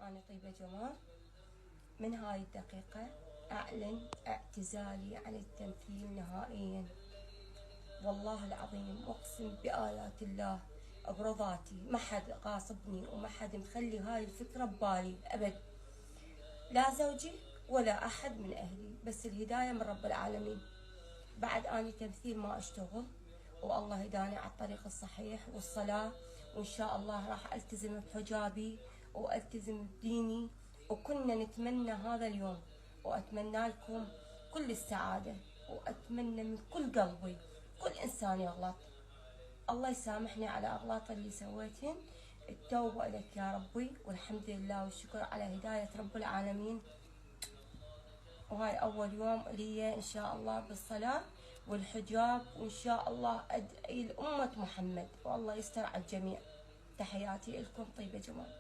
أنا طيبة جمال من هاي الدقيقة أعلن اعتزالي عن التمثيل نهائيا. والله العظيم أقسم بآيات الله برضاتي، ما حد غاصبني وما حد مخلي هاي الفكرة ببالي أبد، لا زوجي ولا أحد من أهلي، بس الهداية من رب العالمين. بعد أني تمثيل ما أشتغل، والله هداني على الطريق الصحيح والصلاة، وإن شاء الله راح ألتزم بحجابي وألتزم بديني. وكنا نتمنى هذا اليوم، وأتمنى لكم كل السعادة، وأتمنى من كل قلبي كل إنسان يغلط الله يسامحني على أغلاط اللي سويتهن. التوبة إليك يا ربي، والحمد لله والشكر على هداية رب العالمين. وهاي أول يوم لي إن شاء الله بالصلاة والحجاب، وإن شاء الله أدعي لأمة محمد والله يستر على الجميع. تحياتي لكم طيبة جمال.